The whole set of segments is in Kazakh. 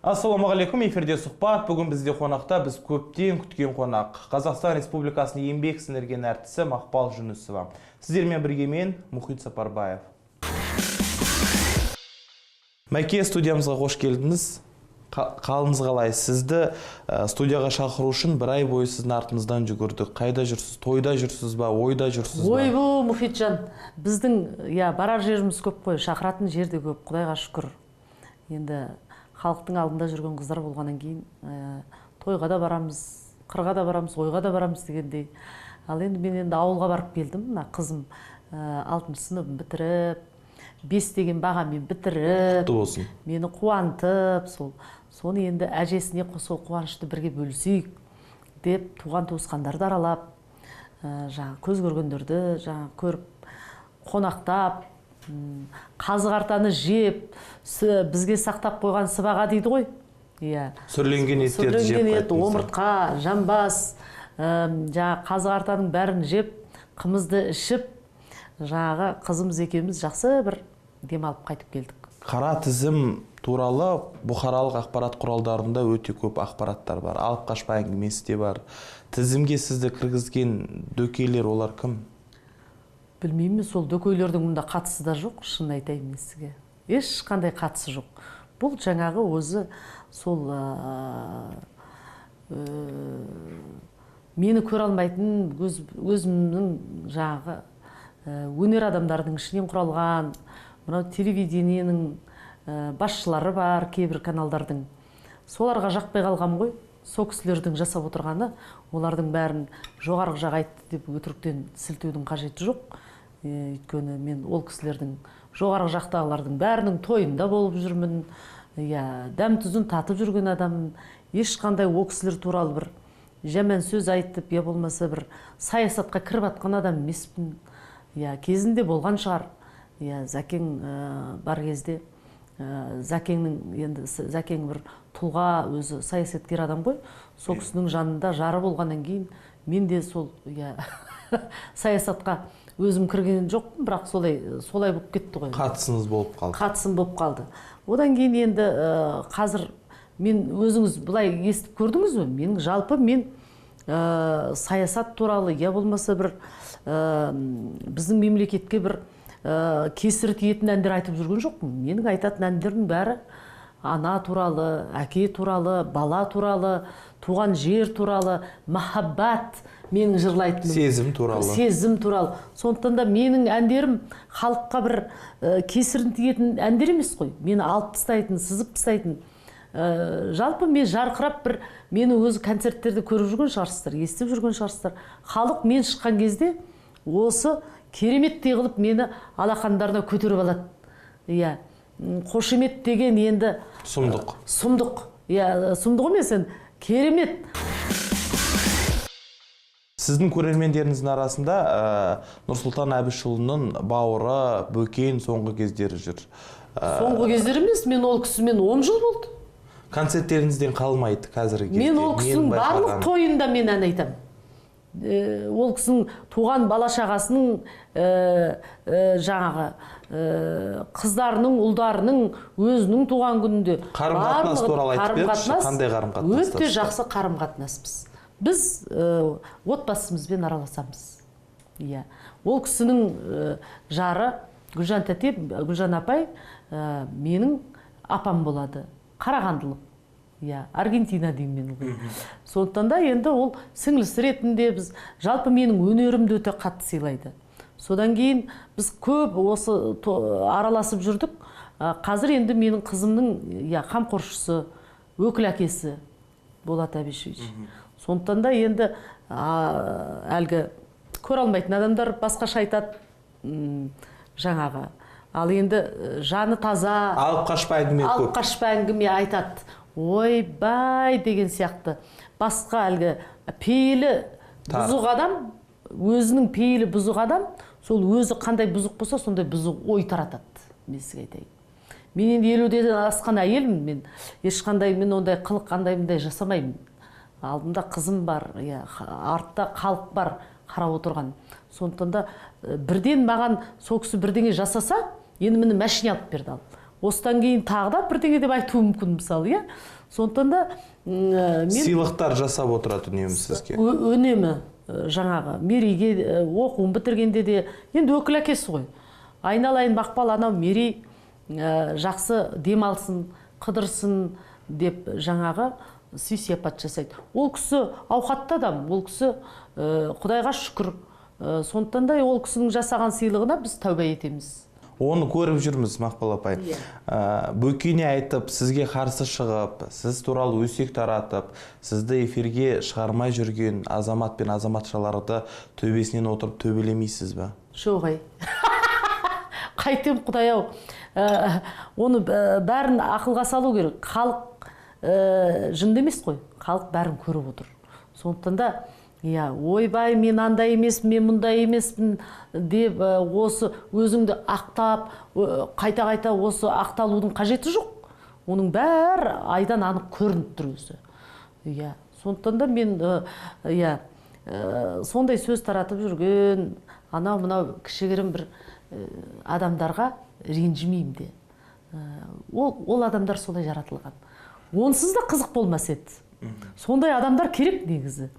Ассалаумағалейкум, эфирде сұхбат. Бүгін бізде қонақта біз көптен күткен қонақ. Қазақстан Республикасының еңбек сіңірген әртісі Мақпал Жүнісова. Сіздермен бірге мен, Мұхит Сапарбаев. Мәке, студиямызға қош келдіңіз. Қалыңыз қалай? Сізді студияға шақыру үшін бір ай бойы сіздің артымыздан жүгірдік. Қайда жүрсіз? Тойда жүрсіз ба? Ойда жүрсіз ба? Ойбу, Мұхитжан, біздің барар жеріміз көп қой, шақыратын жерде көп, Құдайға шүкір. Енді халықтың алдында жүрген қыздар болғаннан кейін тойға да барамыз, қырға да барамыз, ойға да барамыз дегендей. Ал енді мен ауылға барып келдім. Мына қызым 6 сыныбын бітіріп, 5 деген бағамен бітіріп, мені қуантып, соны енді әжесіне сол қуанышты бірге бөлісейік деп туған туысқандарды аралап, көз көргендерді көріп, қонақтап, қазы қартаны жеп, бізге сақтап қойған сыбаға дейді ғой. Сүрленген еттерді жеп қайттыңыз. Омыртқа, жамбас, қазы қартаның бәрін жеп, қымызды ішіп, қызымыз екеуміз жақсы бір демалып қайтып келдік. Қара тізім туралы бұқаралық ақпарат құралдарында өте көп ақпараттар бар. Алып қашпа әңгімесі де бар. Тізімге сізді кіргізген дөкейлер олар кім? Білмеймін, сол дөкейлердің мұнда қатысы да жоқ, шын айтайын сізге. Ешқандай қатысы жоқ. Бұл жаңағы өзі сол мені көре алмайтын өзімнің өнер адамдардың ішінен құралған, мынау телевидениенің басшылары бар, кейбір каналдардың. Соларға жақпай қалғам ғой. Сол кісілердің жасап отырғаны, олардың бәрін жоғарғы жақ айтты деп өтіріктен сілтеудің қажеті жоқ. Өйткені мен ол кісілердің жоғарғы жақтағылардың бәрінің тойында болып жүрмін. Дәм тұзын татып жүрген адамын. Ешқандай ол кісілер туралы бір жаман сөз айтып, болмаса бір саясатқа кіріп атқан адам емеспін. Кезінде болған шығар. Зәкең бар кезде, Зәкең бір тұлға, өзі саясаткер адам ғой. Сол кісінің жанында жары болғаннан кейін мен де сол саясатқа өзім кірген жоқпын, бірақ солай болып кетті ғой. Қатысыңыз болып қалды. Қатысым болып қалды. Одан кейін енді қазір мен өзіңіз бұлай естіп көрдіңіз бе? Мен жалпы саясат туралы, болмаса бір біздің мемлекетке бір кесірі тиетін әндер айтып жүрген жоқпын. Менің айтатын әндердің бәрі ана туралы, әке туралы, бала туралы, туған жер туралы, махаббат, менің жырлайтыным. Сезім туралы. Сезім туралы. Сондықтан да менің әндерім халыққа бір кесірін тиетін әндер емес қой. Мені алып тастайтын, сызып тастайтын. Жалпы мен жарқырап бір мені өзі концерттерді көріп жүрген шығарсыздар, естіп жүрген шығарсыздар. Халық мен шыққан кезде осы кереметтей қылып мені алақандарына көтеріп алады. Қошемет деген енді сұмдық. Сұмдық. Сұмдық емес, керемет. Сіздің көрермендеріңіздің арасында Нұрсұлтан Әбішұлының бауыры, Бөкен соңғы кездері жүр. Соңғы кездері емес, мен ол кісімен 10 жыл болды. Концерттеріңізден қалмайды қазіргі кезде. Мен ол кісінің барлық тойында мен ән айтам. Ол кісінің туған бала-шағасының қыздарының, ұлдарының өзінің туған күнінде қарым-қатынас туралы айтып беріңізші, қандай қарым-қатынас? Өте жақсы қарым-қатынаспыз. Біз отбасымызбен араласамыз. Ол кісінің жары Гүлжан тәте, Гүлжан апай менің апам болады. Қарағандылық. Аргентина деймін мен. Сондықтан да енді ол сіңлісі ретінде біз жалпы менің өнерімді өте қатты сыйлайды. Содан кейін біз көп осы араласып жүрдік. Қазір енді менің қызымның қамқоршысы, өкіл әкесі Болат Әбішевич. Сондықтан да енді әлгі көре алмайтын адамдар басқаша айтады. Ал енді жаны таза, алып қашпа әңгіме айтады. Ойбай деген сияқты. Басқа әлгі пейілі бұзық адам, өзінің пейілі бұзық адам, сол өзі қандай бұзық болса, сондай бұзық ой таратады. Мен сізге айтайын. Мен енді 50-ден асқан әйелмін, мен ешқандай мен ондай қылық қандаймындай жасамаймын. Алдымда қызым бар, артта халық бар қарап отырған. Сондықтан да бірден маған сол кісі бірдеңе жасаса, енді мені машина алып берді. осыдан кейін тағы да бірдеңе деп айтуы мүмкін мысалы, иә. Сондықтан да мен сыйлықтар жасап отырады үнемі сізге. Үнемі жаңағы Мерейге оқуын бітіргенде де енді өкіл әкесі ғой. Айналайын Мақпал, анау Мерей жақсы демалсын, қыдырсын деп жаңағы сый-сияпат жасайды. Ол кісі ауқатты адам, ол кісі Құдайға шүкір. Сондықтан да ол кісінің жасаған сыйлығына біз тәуба етеміз. Оны көріп жүрміз, Мақпал апай. Бөкене айтып, сізге қарсы шығып, сіз туралы өсек таратып, сізді эфирге шығармай жүрген азамат пен азаматшаларды төбесінен отырып төбелемейсіз бе? Жоғай. Қайтем, Құдай-ау. Оны бәрін ақылға салу керек. Халық жынды емес қой. Халық бәрін көріп отыр. Сондықтан да ойбай, мен андай емеспін, мен мұндай емеспін деп осы өзіңді ақтап, қайта-қайта осы ақталудың қажеті жоқ. Оның бәрі айдан анық көрініп тұр өзі. Сондықтан да мен сондай сөз таратып жүрген анау-мынау кішігірім бір адамдарға ренжімеймін де. Ол адамдар солай жаратылған. Онсыз да қызық болмас еді. Сондай адамдар керек негізі.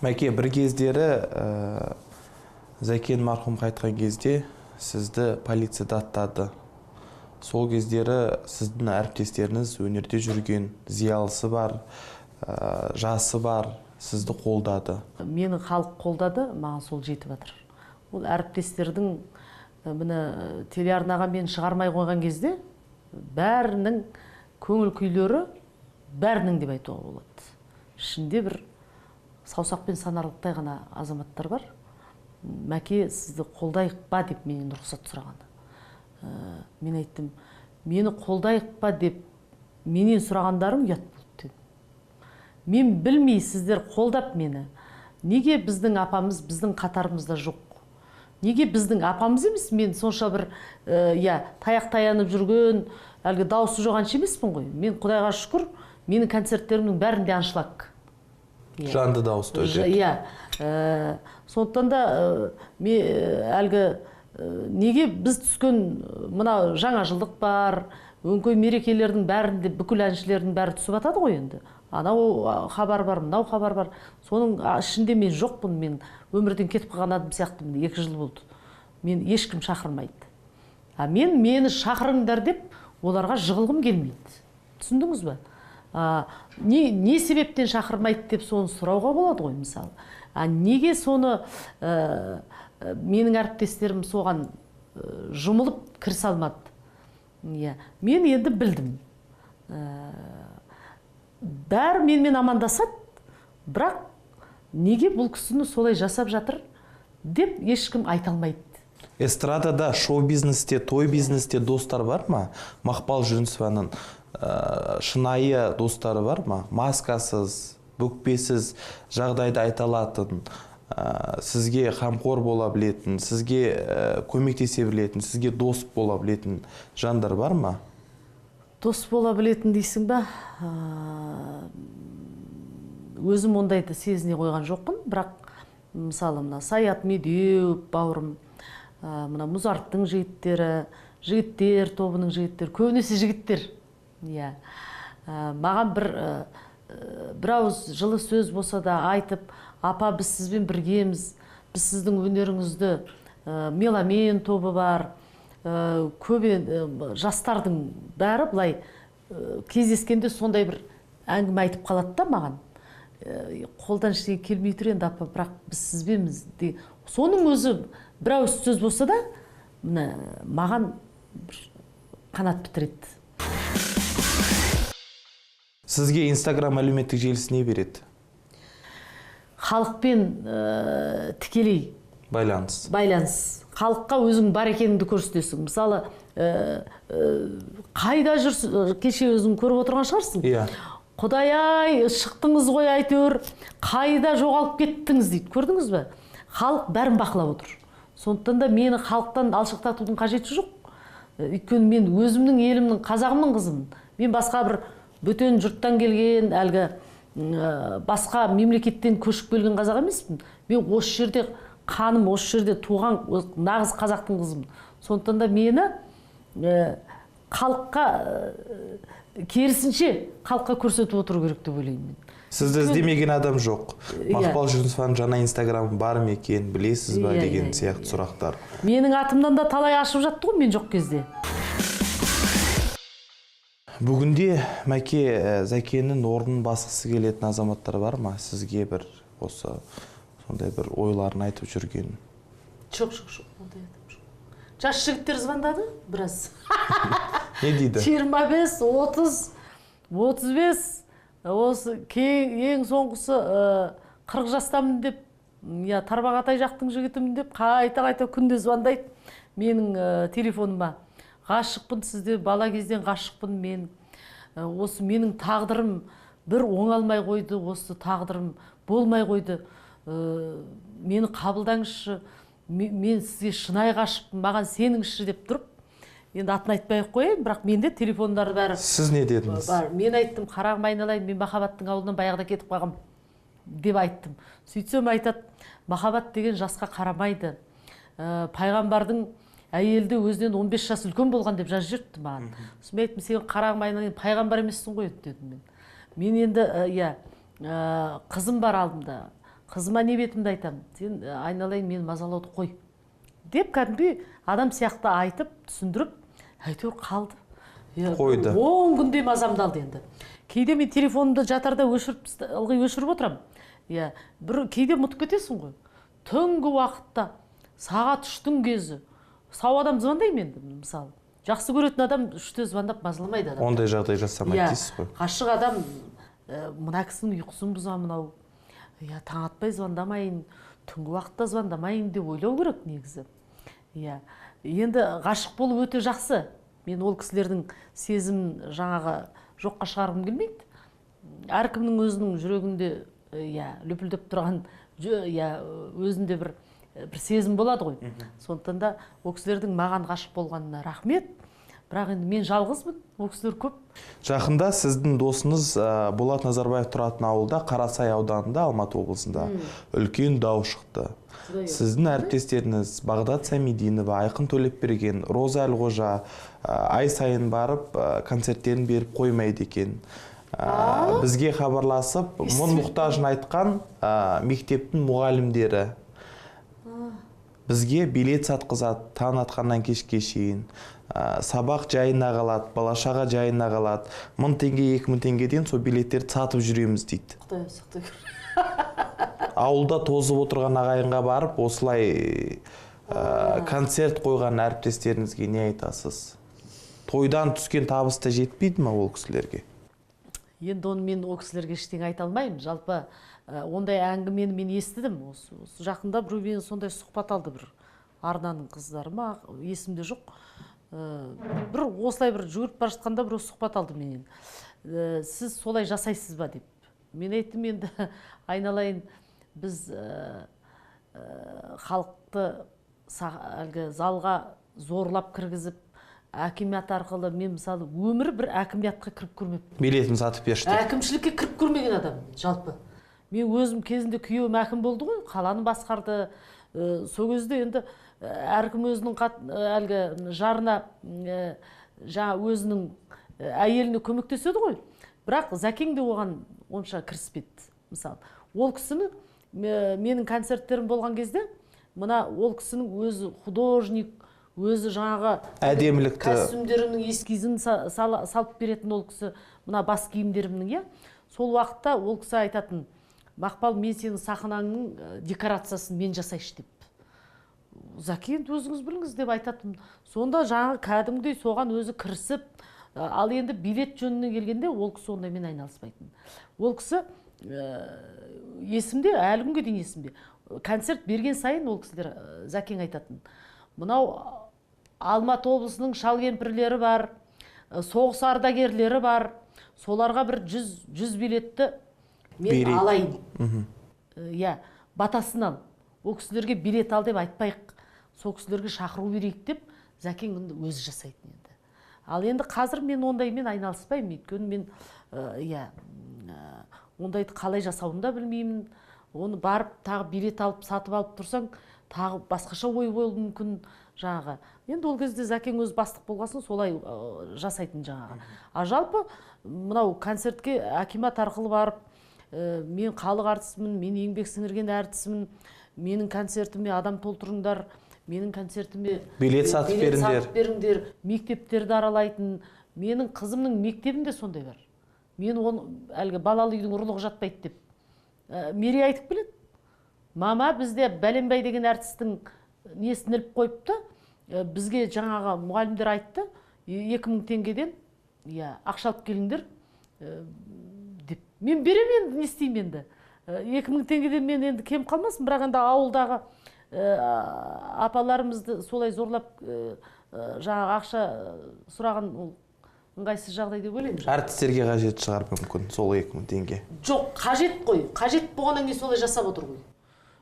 Мәке, бір кездері Зәкен марқұм қайтқан кезде сізді полицияда аттады. Сол кездері сіздің әріптестеріңіз өнерде жүрген, зиялысы бар, жасы бар, сізді қолдады. Мені халық қолдады, маған сол жетіп жатыр. Ол әріптестердің телеарнаға мен шығармай қойған кезде бәрінің көңіл күйлері бәрінің деп айтуға болады. Ішінде бір саусақпен санарлықтай ғана азаматтар бар. Мәке, сізді қолдайық па деп менен рұқсат сұрағаны. Мен айттым, мені қолдайық па деп менен сұрағандарым ұят болды. Мен білмей сіздер қолдап мені. Неге біздің апамыз біздің қатарымызда жоқ? Неге біздің апамыз емес? Мен сонша бір таяқ таянып жүрген, әлгі дауысы жоқ әнші емеспін ғой. Мен Құдайға шүкір, менің концерттерімнің бәрінде аншлаг. Жанды дауысты өтеді. Сондықтан да әлгі неге біз түскен мына жаңа жылдық бар, өңкөй мерекелердің бәрінде бүкіл әншілердің бәрі түсіп атады ғой енді. Анау хабар бар, мынау хабар бар. Соның ішінде мен жоқпын, мен өмірден кетіп қалған адам сияқтымын, 2 жыл болды. Мен ешкім шақырмайды. Мені шақырыңдар деп оларға жығылғым келмейді. Түсіндіңіз бе? Не себептен шақырмайды деп соны сұрауға болады ғой, мысалы. Неге соны менің әріптестерім соған жұмылып кірісе алмады? Мен енді білдім. Бәрі менімен амандасады, бірақ неге бұл кісіні солай жасап жатыр деп ешкім айта алмайды. Эстрадада, шоу-бизнесте, той-бизнесте достар бар ма? Мақпал Жүнісованың шынайы достары бар ма? Маскасыз, бүкпесіз жағдайды айта алатын, сізге қамқор бола білетін, сізге көмектесе білетін, сізге дос бола білетін жандар бар ма? Дос бола білетін дейсің ба? Өзім ондайды сезіне қойған жоқпын, бірақ мысалы Саят Медеу бауырым, мына Мұзарттың жігіттері, жігіттер тобының жігіттері, көбінесе жігіттер. Маған бір ауыз жылы сөз болса да айтып, апа, біз сізбен біргеміз, біз сіздің өнеріңізді, Меломен тобы бар, көбе жастардың бәрі былай кездескенде сондай бір әңгіме айтып қалады да маған. Қолдан ештеңе келмей тұр енді, апа, бірақ біз сізбенбіз. Соның өзі бір ауыз сөз болса да, маған қанат бітіреді. Сізге Инстаграм әлеуметтік желісі не береді? Халықпен тікелей байланыс. Халыққа өзің бар екеніңді көрсетесің. Мысалы, қайда жүрсің, кеше өзің көріп отырған шығарсың. Құдай-ай, шықтыңыз ғой әйтеуір, қайда жоғалып кеттіңіз дейді. Көрдіңіз бе? Халық бәрін бақылап отыр. Сондықтан да мені халықтан алшақтатудың қажеті жоқ. Өйткені мен өзімнің елімнің, қазағымның қызымын. Мен басқа бір бөтен жұрттан келген, әлгі басқа мемлекеттен көшіп келген қазақ емеспін. Мен осы жерде қаным, осы жерде туған нағыз қазақтың қызымын. Сондықтан да мені халыққа керісінше халыққа көрсетіп отыру керек деп ойлаймын мен. Сізді іздемеген адам жоқ. Мақпал Жүнісованың жаңа инстаграмы бар ма екен, білесіз ба деген сияқты сұрақтар. Менің атымнан да талай ашып жатты ғой мен жоқ кезде. Бүгінде Мәке Зәкеннің орнын басқысы келетін азаматтар бар ма? Сізге бір осы сондай бір ойларын айтып жүрген. Жоқ, ондай адам жоқ. Жас жігіттер звондады біраз. Не дейді? 25, 30, 35, осы ең соңғысы 40 жастамын деп, Тарбағатай жақтың жігітімін деп қайта күнде звондайды менің телефоныма. Ғашықпын сізде, бала кезден ғашықпын мен. Осы менің тағдырым бір оңалмай қойды, осы тағдырым болмай қойды. Мені қабылдаңызшы, мен сізге шынайы ғашықпын, маған сеніңізші деп тұрып, енді атын айтпай қояйын, бірақ менде телефондары бәрі. Сіз не дедіңіз? Мен айттым, қарағым айналайын, мен махаббаттың ауылынан баяғыда кетіп қалғам деп айттым. Сөйтсем айтады, махаббат деген жасқа қарамайды. Пайғамбардың әйелді өзінен 15 жас үлкен болған деп жазып жүріпті маған. Сосын айттым, сен қарағым айналайын, пайғамбар емессің ғой дедім мен. Мен енді қызым бар алдымда. Қызыма не бетімді айтамын, сен айналайын мені мазалауды қой. Деп кәдімгі адам сияқты айтып, түсіндіріп, әйтеуір қалды. Қойды. 10 күндей мазамды алды енді. Кейде мен телефонымды жатарда ылғи өшіріп отырам. Кейде ұмытып кетесің ғой. Түнгі уақытта, сағат 3-тің кезі, сау адам звондаймын енді, мысалы. Жақсы көретін адам 3-те звондап мазаламайды адам. Ондай жағдай жасамайды дейсіз ғой. Ғашық адам, мына кісінің ұйқысын бұзамын мынау. Таң атпай звондамайын, түнгі уақытта звондамайын деп ойлау керек негізі. Енді ғашық болу өте жақсы. Мен ол кісілердің сезімін жаңағы жоққа шығарғым келмейді. Әркімнің өзінің жүрегінде лүпілдеп тұрған, өзінде бір сезім болады ғой. Сондықтан да ол кісілердің маған ғашық болғанына рахмет. Бірақ енді мен жалғызбын, ол кісілер көп. Жақында сіздің досыңыз Болат Назарбаев тұратын ауылда, Қарасай ауданында, Алматы облысында үлкен дау шықты. Сіздің әріптестеріңіз Бағдат Сәмидинова, Айқын Төлепберген, Роза Әлғожа ай сайын барып концерттерін беріп қоймайды екен. Бізге хабарласып, мұң мұқтажын айтқан мектептің мұғалімдері бізге билет сатқызады, таң атқаннан кешке шейін. Сабақ жайына қалады, балашаға жайына қалады. 1000 теңге, 2000 теңгеден сол билеттерді сатып жүреміз дейді. Құдай сақтай көр. Ауылда тозып отырған ағайынға барып, осылай концерт қойған әріптестеріңізге не айтасыз? Тойдан түскен табысты жетпейді ма ол кісілерге? Енді оны мен ол кісілерге ештеңе айта алмаймын. Жалпы ондай әңгімені мен естідім. Осы жақында біреу мен сондай сұхбат алды, бір арнаның қыздары ма, есімде жоқ. Бір осылай бір жүгіріп бара жатқанда бір сұхбат алды менен. Сіз солай жасайсыз ба деп. Мен айттым, енді айналайын, біз халықты залға зорлап кіргізіп, әкімет арқылы, мен мысалы өмірі бір әкіметке кіріп көрмеппін. Билетін сатып берші. Әкімшілікке кіріп көрмеген адам жалпы. Мен өзім кезінде күйеуім әкім болды ғой, қаланы басқарды. Сол кезде енді әркім өзінің жарына, өзінің әйеліне көмектеседі ғой. Бірақ Зәкең де оған онша кіріспеді. Мысалы, ол кісіні менің концерттерім болған кезде, мына ол кісінің өзі художник, өзі жаңағы әдемілікті костюмдерінің эскизін салып беретін ол кісі, мына бас киімдерімнің, сол уақытта ол кісі айтатын, Мақпал, мен сенің сахнаңның декорациясын мен жасайшы деп. Зәкен, өзіңіз біліңіз деп айтатын. Сонда жаңағы кәдімгідей соған өзі кірісіп, ал енді билет жөніне келгенде ол кісі ондаймен айналыспайтын. Ол кісі есімде, әлі күнге дейін есімде. Концерт берген сайын ол кісілер Зәкен айтатын. Мынау Алматы облысының шал кемпірлері бар, соғыс ардагерлері бар. Соларға бір 100 билетті мен алайын. Батасын ал. Ол кісілерге билет ал деп айтпайық. Сол кісілерге шақыру берейік деп Зәкең өзі жасайтын енді. Ал енді қазір мен ондаймен айналыспаймын. Өйткені мен ондайды қалай жасауын да білмеймін. оны барып тағы билет алып сатып алып тұрсаң тағы басқаша ой болуы мүмкін жаңағы. Енді ол кезде Зәкең өз бастық болғасын солай жасайтын жаңағы. А жалпы мынау концертке акимат арқылы барып, мен халық артисімін, мен еңбек сіңірген әртісімін, менің концертіме адам толтырыңдар, менің концертіме билет сатып беріңдер, мектептерді аралайтын. Менің қызымның мектебінде сондай бар. Мен оны әлгі балалы үйдің ұрлығы жатпайды деп. Мерей айтып келеді. Мама, бізде Бәленбай деген әртістің несін іліп қойыпты. Бізге жаңағы мұғалімдер айтты, 2000 теңгеден ақша алып келіңдер деп. Мен берем енді, не істеймін енді. 2000 теңгеден мен енді кем қалмасын, бірақ енді ауылдағы апаларымызды солай зорлап жаңағы ақша сұраған ол ыңғайсыз жағдай деп ойлаймын. Әртістерге қажет шығар мүмкін сол 2000 теңге. Жоқ, қажет қой. Қажет болғаннан кейін солай жасап отыр ғой.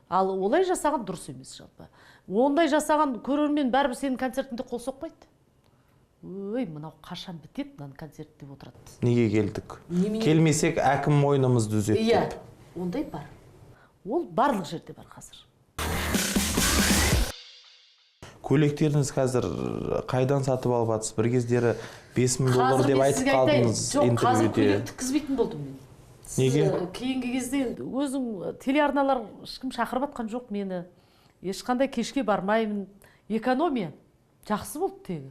Ал олай жасаған дұрыс емес жалпы. Ондай жасаған көрермен бәрібір сенің концертіңде қол соқпайды. Ой, мынау қашан бітеді мынаның концерт деп отырады. Неге келдік? Келмесек әкім мойнымызды үзеді деп. Ондай бар. Ол барлық жерде бар қазір. Көйлектеріңіз қазір қайдан сатып алып жатсыз? Bir кездері $5000 деп айтып қалдыңыз интервьюде. Жоқ, қазір көйлек тіккізбейтін болдым мен. Неге? Кейінгі кезде өзім телеарналар ешкім шақырып атқан жоқ мені. Ешқандай кешке бармаймын. Экономия жақсы болды тегі.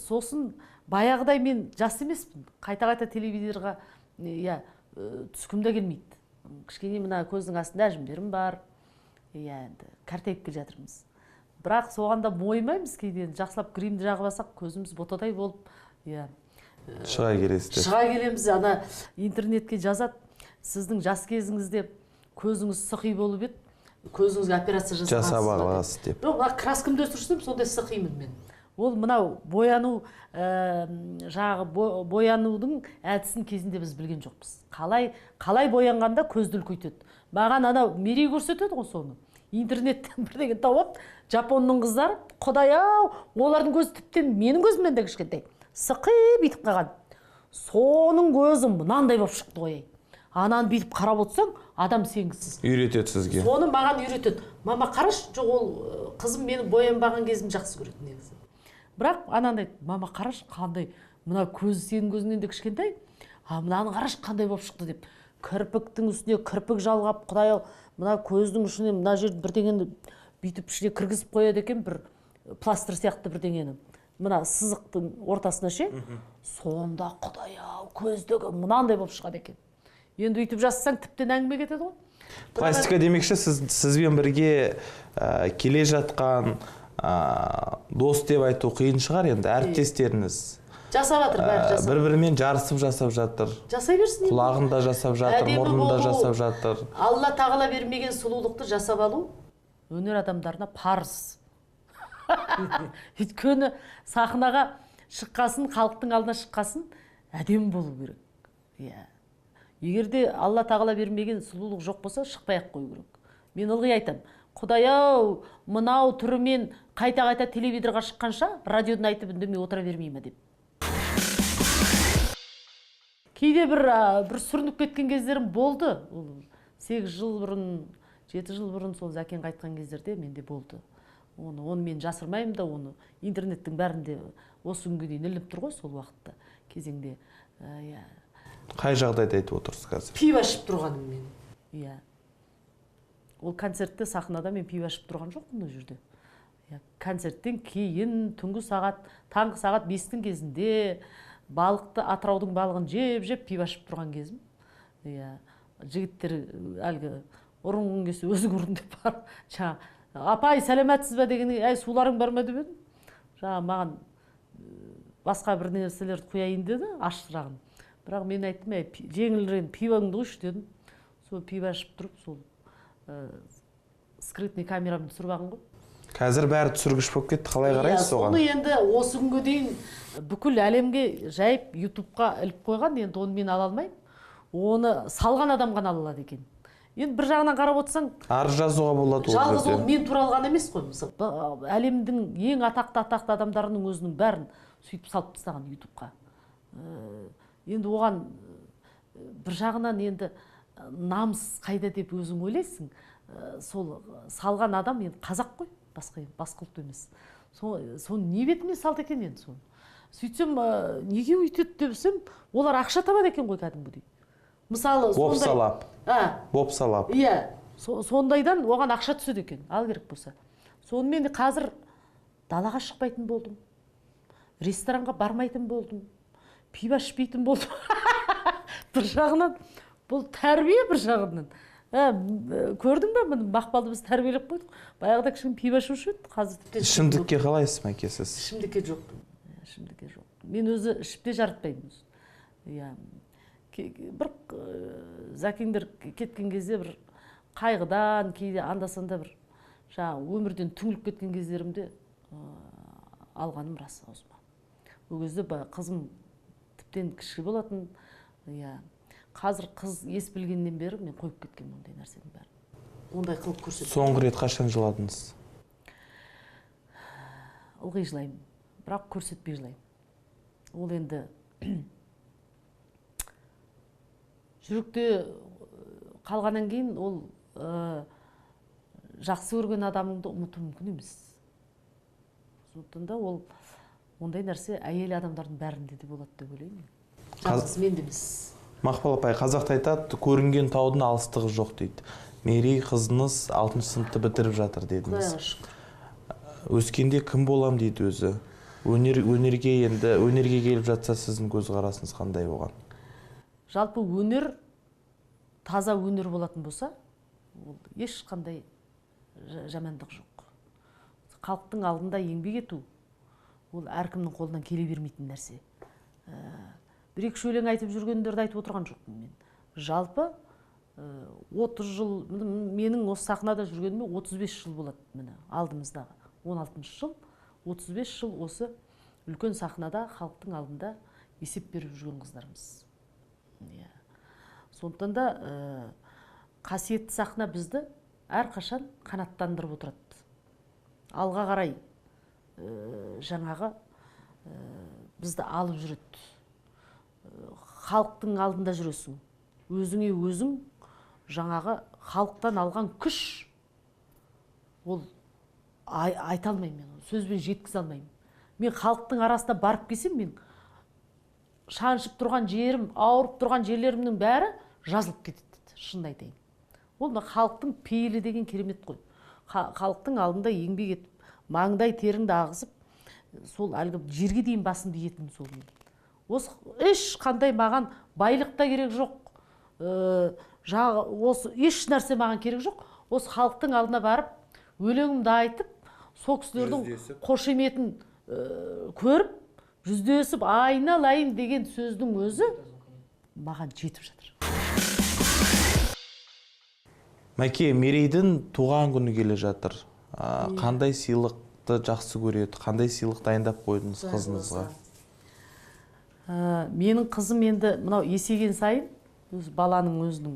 Сосын баяғыдай мен жас емеспін. Қайта-қайта телевизорға түскім де келмейді. Кішкене мына көздің астында әжімдерім бар. Енді кәртейіп келе жатырмыз. Бірақ соғанда мойымаймыз кейде. Жақсылап кремді жағып алсақ көзіміз ботадай болып, шыға келесіздер. Шыға келеміз, ана интернетке жазады. Сіздің жас кезіңізде көзіңіз сықи болып еді, көзіңізге операция жасап аласыз деп. Жоқ, краскамды өсірсем, сондай сықимын мен. Ол мынау бояну, жағы боянудың әдісін кезінде біз білген жоқпыз. Қалай боянғанда көзді үлкейтеді. Маған анау мерей көрсетеді ғой соны. Интернеттен бірдеген тауып, жапонның қыздары, құдай-ау, олардың көзі тіптен менің көзімнен де кішкентай. Сықи бүйтіп қалған. Соның көзі мынандай болып шықты ғой. Ананы бүйтіп қарап отырсаң, адам сенгісіз. Үйретеді сізге. Соны маған үйретеді. Мама қараш, жоқ ол қызым менің боянбаған кезім жақсы көреді негізі. Бірақ анандай, мама қараш, қандай, мына көзі сенің көзінен де кішкентай, мынаны қараш қандай болып шықты деп. Кірпіктің үстіне кірпік жалғап, құдай-ау, мына көздің ішіне мына жерді бірдеңені бүйтіп ішіне кіргізіп қояды екен, бір пластыр сияқты бірдеңені. Мына сызықтың ортасына ше, сонда құдай-ау, көздегі мынандай болып шығады екен. Енді үйтіп жазсаң тіптен әңгіме кетеді ғой. Пластика демекші сізбен бірге келе жатқан дос деп айту қиын шығар енді, әріптестеріңіз. Жасап жатыр, бәрі жасап. Бір-бірімен жарысып жасап жатыр. Жасай берсін. Құлағында жасап жатыр, мұрнында жасап жатыр. Алла тағала бермеген сұлулықты жасап алу өнер адамдарына парыз. Өйткені сахнаға шыққасын, халықтың алдына шыққасын әдемі болу керек. Егерде Алла тағала бермеген сұлулық жоқ болса, шықпай-ақ қою керек. Мен ылғи айтам, құдай-ау, мынау түрімен қайта-қайта телевизорға шыққанша радиодан айтып үндемей отыра бермейме деп. Кейде бір сүрініп кеткен кездерім болды. 8 жыл бұрын, 7 жыл бұрын сол Зәкең қайтқан кездерде менде болды. Оны мен жасырмаймын да, оны интернеттің бәрінде осы күнге дейін ілініп тұр ғой сол уақытта, кезеңде. Қай жағдайда айтып отырсыз қазір? Пиво ішіп тұрғаным мен. Ол концертте сахнада мен пиво ішіп тұрған жоқпын ол жерде. Концерттен кейін түнгі сағат, таңғы сағат 5-тің кезінде балықты, Атыраудың балығын жеп пиво ішіп тұрған кезім. Жігіттер әлгі ұрынғың кесе өзің ұрын деп бар. Апай, сәлемәтсіз бе деген, суларың бар ма деп едім. Маған басқа бір нәрселерді қояйын деді, ашырағын. Бірақ мен айттым, жеңілірен пивоңды қойшы дедім. Сол пиво ішіп тұрып, сол скрытный камерамды түсіріп алған ғой. Қазір бәрі түсіргіш болып кетті, қалай қарайсыз оған? Соны енді осы күнге дейін бүкіл әлемге жайып YouTube-қа іліп қойған, енді оны мен ала алмаймын. Оны салған адам ғана ала алады екен. Енді бір жағынан қарап отырсаң, арыз жазуға болады. Жалғыз ол мен туралы ғана емес қой. Әлемдің ең атақты адамдарының өзінің бәрін сөйтіп салып тастаған YouTube-қа. Енді оған бір жағынан енді намыс қайда деп өзің ойлайсың. Сол салған адам енді қазақ қой, басқа ұлт емес. Соны не бетімен салды екен енді соны. Сөйтсем, неге өйтеді депсем, олар ақша табады екен ғой кәдімгідей. Мысалы, бопсалап. Иә, сондайдан оған ақша түседі екен, ал керек болса. Сонымен де қазір далаға шықпайтын болдым. Ресторанға бармайтын болдым. Пиво ішпейтін болдым. Бір жағынан, бұл тәрбие бір жағынан. Көрдің бе, Мақпалды біз тәрбиелеп қойдық. Баяғыда кішкене пиво ішуші еді, қазір. Ішімдікке қалайсыз, Мәке, сіз? Ішімдікке жоқ. Мен өзі ішіп те жарытпаймын. Иә. Бір Зәкеңдер кеткен кезде бір қайғыдан, кейде анда-санда бір өмірден түңіліп кеткен кездерімде алғаным рас аузыма. Ол кезде қызым тіптен кіші болатын. Қазір қыз ес білгеннен бері мен қойып кеткен ондай нәрсенің бәрі. Ондай қылып көрсетіп. Соңғы рет қашан жыладыңыз? Ылғи жылаймын, бірақ көрсетпей жылаймын. Ол енді жүректе қалғаннан кейін ол жақсы көрген адамыңды ұмыту мүмкін емес. Сондықтан да ол ондай нәрсе әйел адамдардың бәрінде де болады деп ойлаймын. Жалғыз менде емес. Мақпал апай, қазақта айтады, көрінген таудың алыстығы жоқ дейді. Мерей қызыңыз 6 сыныпты бітіріп жатыр дедіңіз. Өскенде кім болам дейді өзі? Өнерге келіп жатса сіздің көзқарасыңыз қандай оған? Жалпы өнер, таза өнер болатын болса, ешқандай жамандық жоқ. Халықтың алдында еңбек ету, ол әркімнің қолынан келе бермейтін нәрсе. Бір-екі өлең айтып жүргендерді айтып отырған жоқпын мен. Жалпы 30 жыл, менің осы сахнада жүргеніме 35 жыл болады, міне, алдымыздағы 16 жыл, 35 жыл осы үлкен сахнада халықтың алдында есеп беріп жүрген қыздарымыз. Сондықтан да қасиетті сахна бізді әрқашан қанаттандырып отырады. Алға қарай жаңағы бізді алып жүреді. Халықтың алдында жүресің. Өзіңе өзің жаңағы халықтан алған күш, ол айта алмаймын мен, сөзбен жеткізе алмаймын. Мен халықтың арасында барып келсем, мен шаншып тұрған жерім, ауырып тұрған жерлерімнің бәрі жазылып кетеді, шынын айтайын. Ол халықтың пейілі деген керемет қой. Халықтың алдында еңбек етіп, маңдай теріңді ағызып, сол әлгі жерге дейін басымды иетінім сол. Осы ешқандай маған байлық та керек жоқ, осы еш нәрсе маған керек жоқ. Осы халықтың алдына барып, өлеңімді айтып, сол кісілердің қошеметін көріп, жүздесіп, айналайын деген сөздің өзі маған жетіп жатыр. Мәке, Мерейдің туған күні келе жатыр. Қандай сыйлықты жақсы көреді, қандай сыйлық дайындап қойдыңыз қызыңызға? Менің қызым енді мынау есейген сайын, баланың өзінің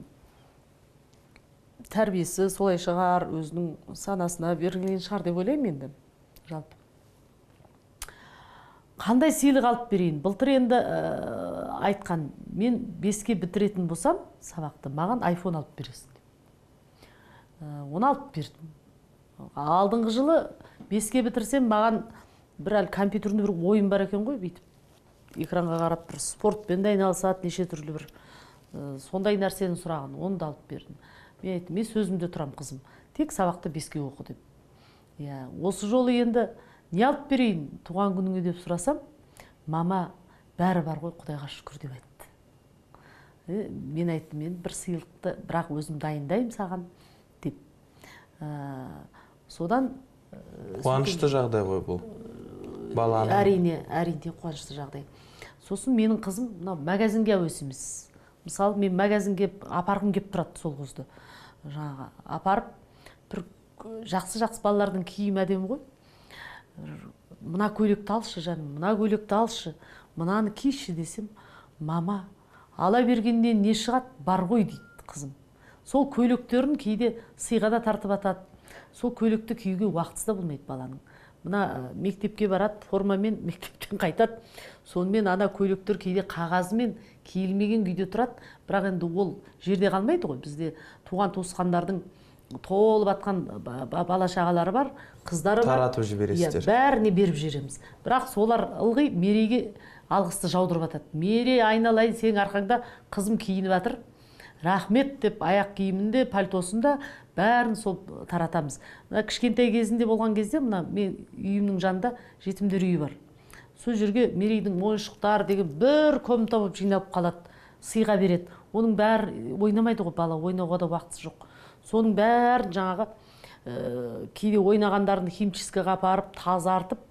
тәрбиесі солай шығар, өзінің санасына берілген шығар деп ойлаймын енді. Жалпы. Қандай сыйлық алып берейін? Былтыр енді айтқан, мен 5-ке бітіретін болсам сабақты, маған iPhone алып бересің деп. Оны алып бердім. Алдыңғы жылы 5-ке бітірсем, маған бір әлі компьютерінде бір ойын бар екен ғой, бүйтіп. Экранға қарап бір спортпен де айналысады, неше түрлі бір сондай нәрсені сұраған, оны да алып бердім. Мен айттым, мен сөзімде тұрам қызым, тек сабақты 5-ке оқы деп. Осы жолы енді не алып берейін туған күніңе деп сұрасам, мама бәрі бар ғой, Құдайға шүкір деп айтты. Мен айттым, мен бір сыйлықты бірақ өзім дайындаймын саған деп. Содан қуанышты жағдай ғой бұл. Әрине қуанышты жағдай. Сосын менің қызым магазинге әуес емес. Мысалы, мен магазинге апарғым кеп тұрады сол қызды. Жаңағы апарып, бір жақсы балалардың киім әдемі ғой. Мына көйлекті алшы, жаным, мына көйлекті алшы, мынаны киші десем, мама, ала бергеннен не шығады, бар ғой дейді қызым. Сол көйлектерін кейде сыйға да тартып атады. Сол көйлекті киюге уақытысы да болмайды баланың. мына мектепке барады, формамен мектептен қайтады. Сонымен ана көйлектер кейде қағазымен киілмеген күйде тұрады, бірақ енді ол жерде қалмайды ғой. Бізде туған туысқандардың толып атқан бала шағалары бар, қыздары бар. Таратып жібересіздер. Бәріне беріп жібереміз. Бірақ солар ылғи Мерейге алғысты жаудырып атады. Мерей, айналайын, сенің арқаңда қызым киініп жатыр. Рахмет деп аяқ киімінде, пальтосында бәрін сол таратамыз. Кішкентай кезінде болған кезде мына мен үйімнің жанында жетімдер үйі бар. Сол жерге Мерейдің ойыншықтары деген бір комната болып жиналып қалады, сыйға береді. Оның бәрі ойнамайды ғой, бала ойнауға да уақыты жоқ. Соның бәрін жаңағы кейде ойнағандарын химчисткаға апарып, тазартып,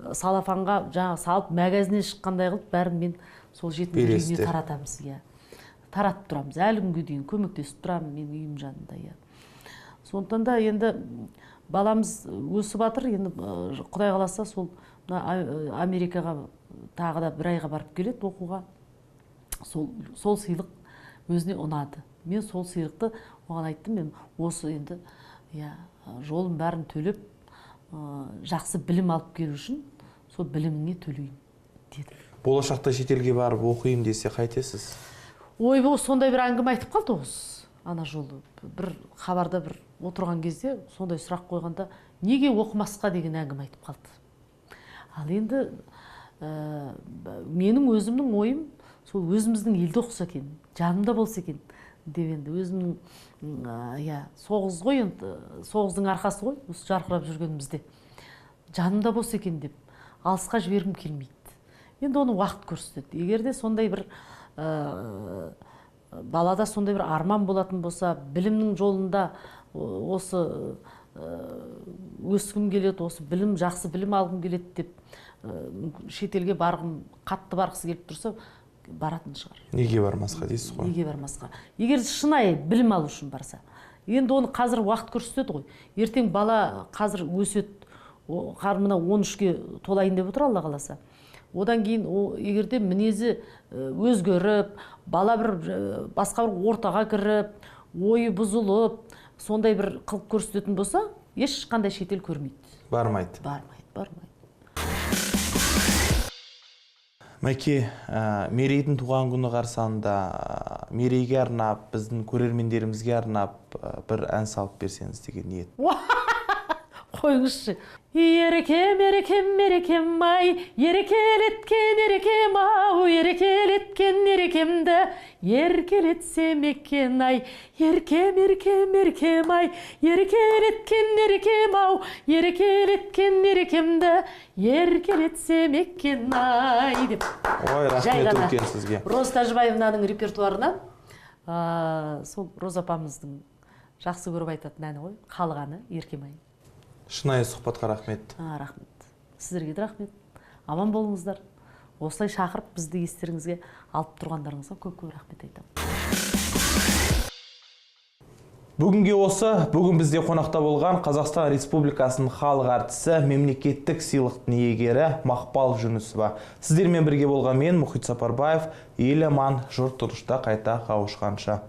салафанға жаңағы салып, магазиннен шыққандай қылып, бәрін мен сол жетімдер үйіне таратамыз. Таратып тұрамыз, әлі күнге дейін көмектесіп тұрамын мен үйім жанында. Сондықтан да енді баламыз өсіп жатыр, енді Құдай қаласа сол Америкаға тағы да бір айға барып келеді оқуға. Сол сыйлық өзіне ұнады. Мен сол сыйлықты оған айттым, мен осы енді жолын бәрін төлеп, жақсы білім алып келу үшін сол біліміңе төлейін деді. Болашақта шетелге барып оқиын десе қайтесіз? Ой, бұл сондай бір әңгіме айтып қалды осы. Ана жолы бір хабарда бір отырған кезде сондай сұрақ қойғанда, неге оқымасқа деген әңгіме айтып қалды. Ал енді менің өзімнің ойым, сол өзіміздің елде оқыса екен, жанымда болса екен деп енді өзімнің соғыс ғой, енді соғыстың арқасы ғой, осы жарқырап жүргенімізде. Жанымда болса екен деп алысқа жібергім келмейді. Енді оны уақыт көрсетеді. Егер де сондай бір балада сондай бір арман болатын болса, білімнің жолында осы өскім келеді, осы білім, жақсы білім алғым келеді деп шетелге барғым, қатты барғысы келіп тұрса, баратын шығар. Неге бармасқа дейсіз ғой? Неге бармасқа? Егер шынайы білім алу үшін барса. Енді оны қазір уақыт көрсетеді ғой. Ертең бала қазір өседі, мына 13-ке толайын деп отыр, Алла қаласа. Одан кейін егерде мінезі өзгеріп, бала бір басқа бір ортаға кіріп, ойы бұзылып, сондай бір қылып көрсететін болса, ешқандай шетел көрмейді. Бармайды. Бармайды. Мәке, Мерейдің туған күні қарсаңында Мерейге арнап, біздің көрермендерімізге арнап бір ән салып берсеңіз деген ниет. Қойыңызшы. Ерекем, ерекем, ерекем ай, ерекелеткен ерекем ау, ерекелеткен ерекемді еркелетсем екен ай, еркем, еркем, еркем ай, ерекелеткен ерекем ау, ерекелеткен ерекемді еркелетсем екен ай деп. Ой, рахмет үлкен сізге. Роза Тәжібаевнаның репертуарынан сол Роза апамыздың жақсы көріп айтатын әні ғой, халық әні Еркем ай. Шынайы сұхбатқа рахмет. Рахмет. Сіздерге де рахмет. Аман болыңыздар. Осылай шақырып бізді естеріңізге алып тұрғандарыңызға көп-көп рахмет айтамын. Бүгінге осы, бүгін бізде қонақта болған Қазақстан Республикасының халық әртісі, мемлекеттік сыйлықтың иегері Мақпал Жүнісова. Сіздермен бірге болған мен, Мұхит Сапарбаев, ел аман, жұрт тынышта қайта қауышқанша.